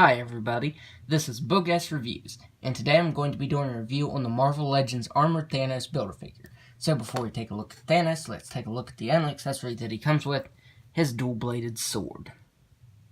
Hi everybody, this is Bogus Reviews, and today I'm going to be doing a review on the Marvel Legends Armored Thanos Build-A-Figure. So before we take a look at Thanos, let's take a look at the only accessory that he comes with, his dual-bladed sword.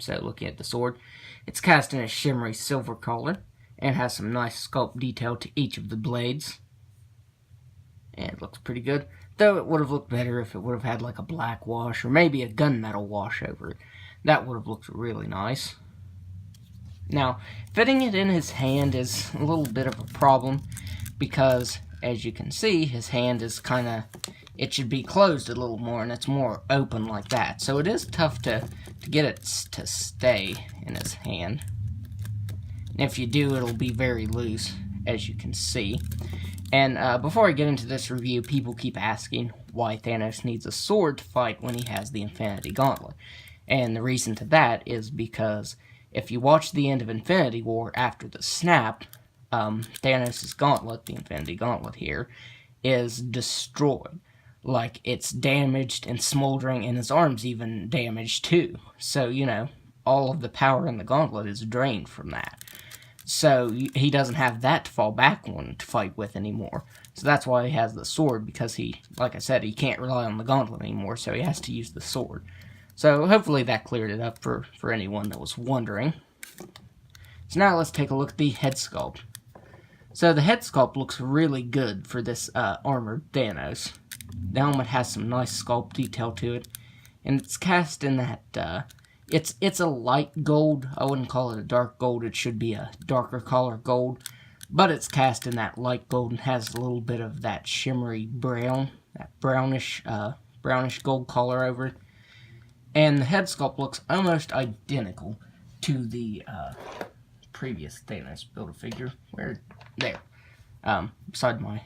So looking at the sword, it's cast in a shimmery silver color, and has some nice sculpt detail to each of the blades. And it looks pretty good, though it would have looked better if it would have had like a black wash, or maybe a gunmetal wash over it. That would have looked really nice. Now, fitting it in his hand is a little bit of a problem because, as you can see, his hand is it should be closed a little more, and it's more open like that. So it is tough to get it to stay in his hand. And if you do, it'll be very loose, as you can see. And before I get into this review, people keep asking why Thanos needs a sword to fight when he has the Infinity Gauntlet. And the reason to that is because if you watch the end of Infinity War after the snap, Thanos' gauntlet, the Infinity Gauntlet here, is destroyed. Like, it's damaged and smoldering, and his arm's even damaged too. So, you know, all of the power in the gauntlet is drained from that. So, he doesn't have that to fall back on to fight with anymore. So that's why he has the sword, because he, like I said, he can't rely on the gauntlet anymore, so he has to use the sword. So hopefully that cleared it up for anyone that was wondering. So now let's take a look at the head sculpt. So the head sculpt looks really good for this armored Thanos. The helmet has some nice sculpt detail to it, and it's cast in that, it's a light gold. I wouldn't call it a dark gold, it should be a darker color gold. But it's cast in that light gold and has a little bit of that shimmery brown, that brownish gold color over it. And the head sculpt looks almost identical to the previous Thanos Build-A-Figure. There. Beside my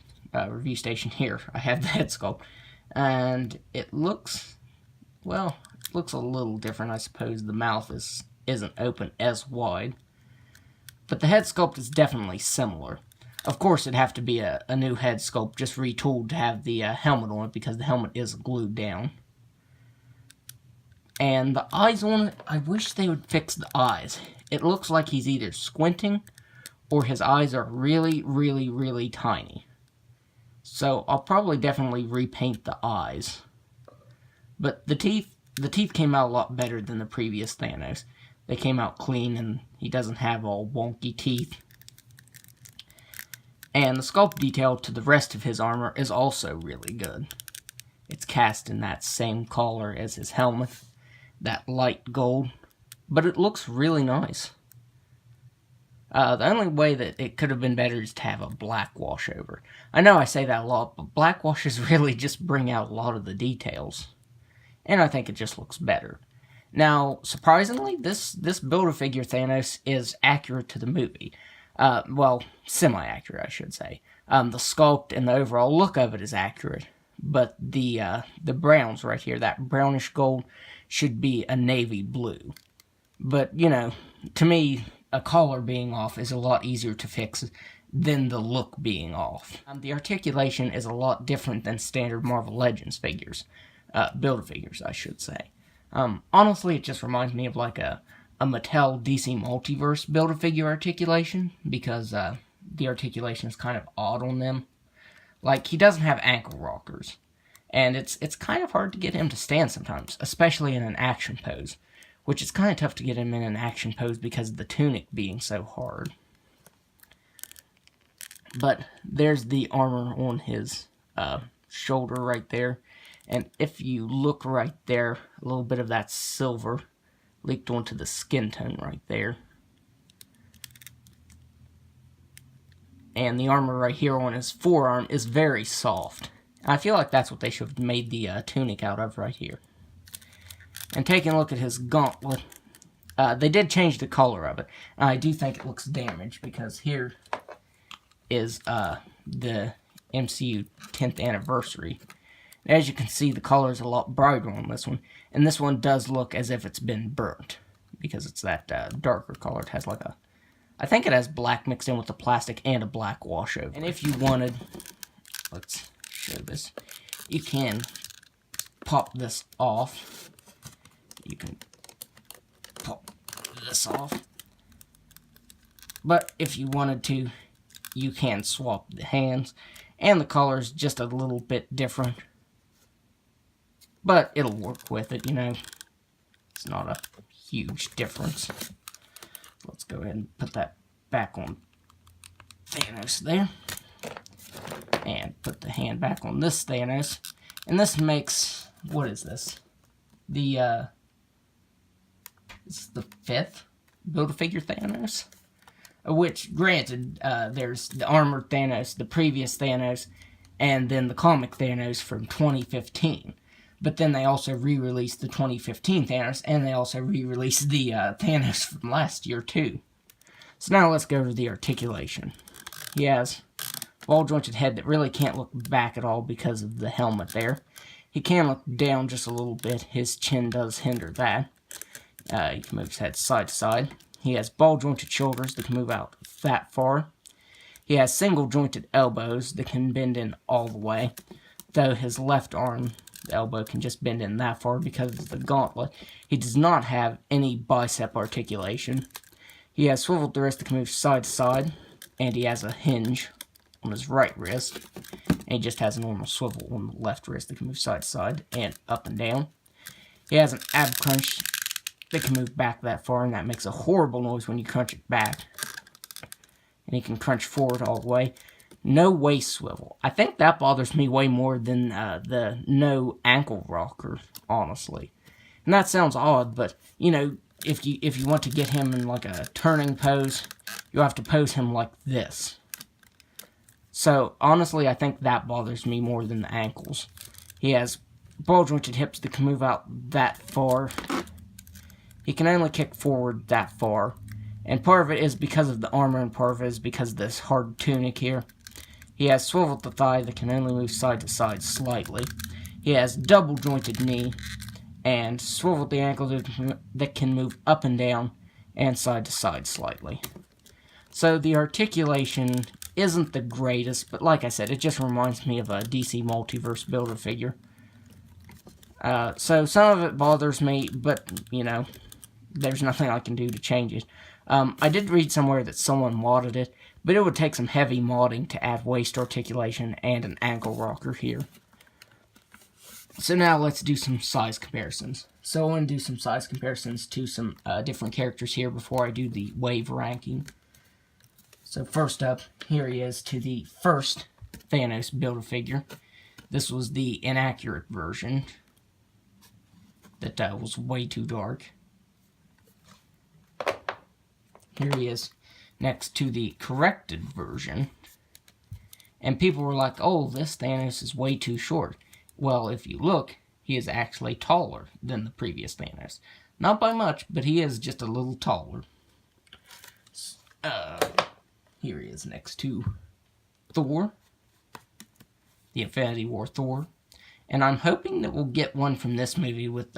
review station here, I have the head sculpt. And it looks, well, it looks a little different. I suppose the mouth isn't open as wide. But the head sculpt is definitely similar. Of course, it'd have to be a new head sculpt, just retooled to have the helmet on it, because the helmet is glued down. And the eyes on it, I wish they would fix the eyes. It looks like he's either squinting or his eyes are really, really, really tiny. So I'll probably definitely repaint the eyes. But the teeth came out a lot better than the previous Thanos. They came out clean, and he doesn't have all wonky teeth. And the sculpt detail to the rest of his armor is also really good. It's cast in that same color as his helmet, that light gold, but it looks really nice. The only way that it could have been better is to have a black wash over. I know I say that a lot, but black washes really just bring out a lot of the details, and I think it just looks better. Now, surprisingly, this Build-A-Figure Thanos is accurate to the movie. Well, semi-accurate, I should say. The sculpt and the overall look of it is accurate, but the browns right here, that brownish gold, should be a navy blue. But, you know, to me, a collar being off is a lot easier to fix than the look being off. The articulation is a lot different than standard Marvel Legends figures. Build-A-Figures, I should say. Honestly, it just reminds me of like a Mattel DC Multiverse Build-A-Figure articulation, because the articulation is kind of odd on them. Like, he doesn't have ankle rockers. And it's kind of hard to get him to stand sometimes, especially in an action pose, which is kind of tough to get him in an action pose because of the tunic being so hard. But there's the armor on his shoulder right there, and if you look right there, a little bit of that silver leaked onto the skin tone right there. And the armor right here on his forearm is very soft. I feel like that's what they should have made the tunic out of right here. And taking a look at his gauntlet, they did change the color of it. I do think it looks damaged, because here is the MCU 10th anniversary. As you can see, the color is a lot brighter on this one, and this one does look as if it's been burnt, because it's that darker color. It has like I think it has black mixed in with the plastic and a black wash over. And if you wanted, let's show this, you can pop this off. You can pop this off, But if you wanted to, you can swap the hands. And the color's just a little bit different. But it'll work with it, you know. It's not a huge difference. Let's go ahead and put that back on Thanos there. And put the hand back on this Thanos. And this makes, what is this? This is the 5th Build-A-Figure Thanos. Which, granted, there's the armored Thanos, the previous Thanos, and then the comic Thanos from 2015. But then they also re-released the 2015 Thanos, and they also re-released the Thanos from last year, too. So now let's go over the articulation. He has a ball-jointed head that really can't look back at all because of the helmet there. He can look down just a little bit. His chin does hinder that. He can move his head side to side. He has ball-jointed shoulders that can move out that far. He has single-jointed elbows that can bend in all the way, though his left arm, the elbow, can just bend in that far because of the gauntlet. He does not have any bicep articulation. He has swiveled wrist that can move side to side, and he has a hinge on his right wrist, and he just has a normal swivel on the left wrist that can move side to side and up and down. He has an ab crunch that can move back that far, and that makes a horrible noise when you crunch it back. And he can crunch forward all the way. No waist swivel. I think that bothers me way more than the no ankle rocker, honestly. And that sounds odd, but, you know, if you want to get him in like a turning pose, you have to pose him like this. So, honestly, I think that bothers me more than the ankles. He has ball-jointed hips that can move out that far. He can only kick forward that far. And part of it is because of the armor, and part of it is because of this hard tunic here. He has swiveled the thigh that can only move side to side slightly. He has double-jointed knee, and swiveled the ankle that can move up and down, and side to side slightly. So the articulation isn't the greatest, but like I said, it just reminds me of a DC Multiverse Build-A-Figure. So some of it bothers me, but, you know, there's nothing I can do to change it. I did read somewhere that someone modded it, but it would take some heavy modding to add waist articulation and an ankle rocker here. So now let's do some size comparisons. So I want to do some size comparisons to some different characters here before I do the wave ranking. So first up, here he is to the first Thanos Build-A-Figure. This was the inaccurate version that was way too dark. Here he is next to the corrected version. And people were like, oh, this Thanos is way too short. Well, if you look, he is actually taller than the previous Thanos. Not by much, but he is just a little taller. Here he is next to Thor. The Infinity War Thor. And I'm hoping that we'll get one from this movie with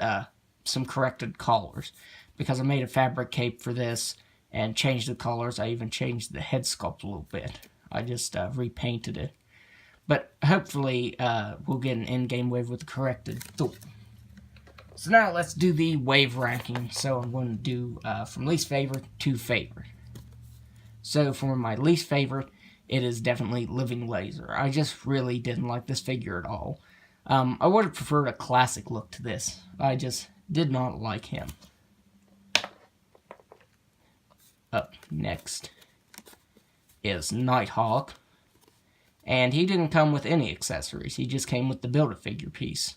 some corrected collars. Because I made a fabric cape for this and changed the colors. I even changed the head sculpt a little bit. I just repainted it. But hopefully we'll get an in-game wave with the corrected Thor. So now let's do the wave ranking. So I'm going to do from least favorite to favorite. So for my least favorite, it is definitely Living Laser. I just really didn't like this figure at all. I would have preferred a classic look to this. I just did not like him. Up next is Nighthawk. And he didn't come with any accessories. He just came with the Build-A-Figure piece.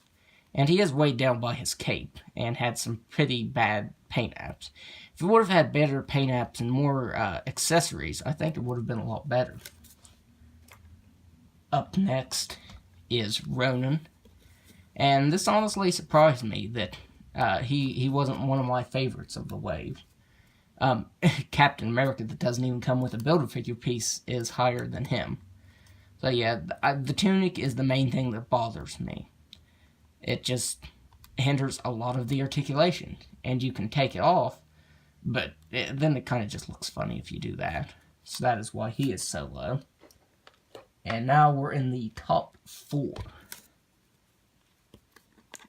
And he is weighed down by his cape and had some pretty bad paint apps. If he would have had better paint apps and more accessories, I think it would have been a lot better. Up next is Ronan. And this honestly surprised me that he wasn't one of my favorites of the wave. Captain America, that doesn't even come with a Build-A-Figure piece, is higher than him. So yeah, the tunic is the main thing that bothers me. It just hinders a lot of the articulation. And you can take it off, but then it kind of just looks funny if you do that. So that is why he is so low. And now we're in the top 4.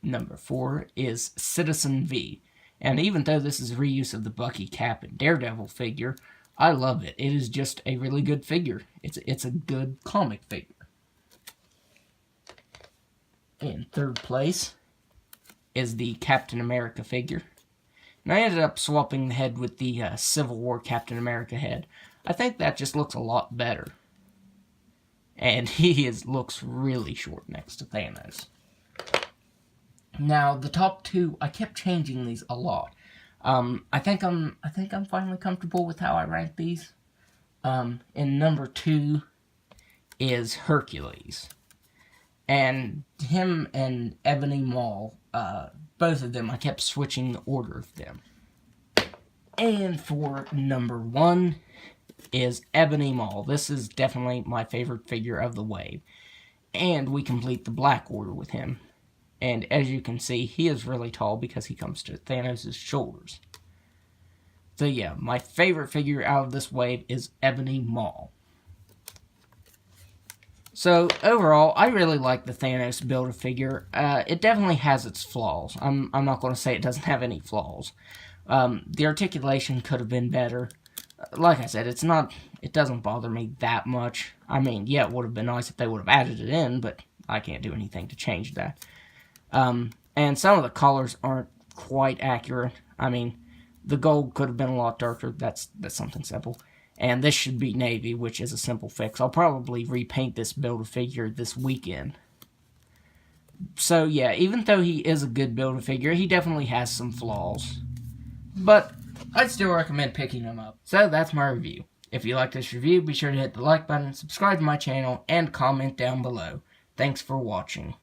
Number 4 is Citizen V. And even though this is a reuse of the Bucky, Cap, and Daredevil figure, I love it. It is just a really good figure. It's a good comic figure. In third place is the Captain America figure. And I ended up swapping the head with the Civil War Captain America head. I think that just looks a lot better. And he looks really short next to Thanos. Now, the top two, I kept changing these a lot. I think I'm finally comfortable with how I rank these. In number 2 is Hercules. And him and Ebony Maw, both of them, I kept switching the order of them. And for number 1 is Ebony Maw. This is definitely my favorite figure of the wave. And we complete the Black Order with him. And as you can see, he is really tall because he comes to Thanos' shoulders. So yeah, my favorite figure out of this wave is Ebony Maw. So overall, I really like the Thanos Build-A-Figure. It definitely has its flaws. I'm not going to say it doesn't have any flaws. The articulation could have been better. Like I said, it doesn't bother me that much. I mean, yeah, it would have been nice if they would have added it in, but I can't do anything to change that. And some of the colors aren't quite accurate. I mean, the gold could have been a lot darker. That's something simple. And this should be navy, which is a simple fix. I'll probably repaint this Build-A-Figure this weekend. So yeah, even though he is a good Build-A-Figure, he definitely has some flaws. But I'd still recommend picking him up. So that's my review. If you like this review, be sure to hit the like button, subscribe to my channel, and comment down below. Thanks for watching.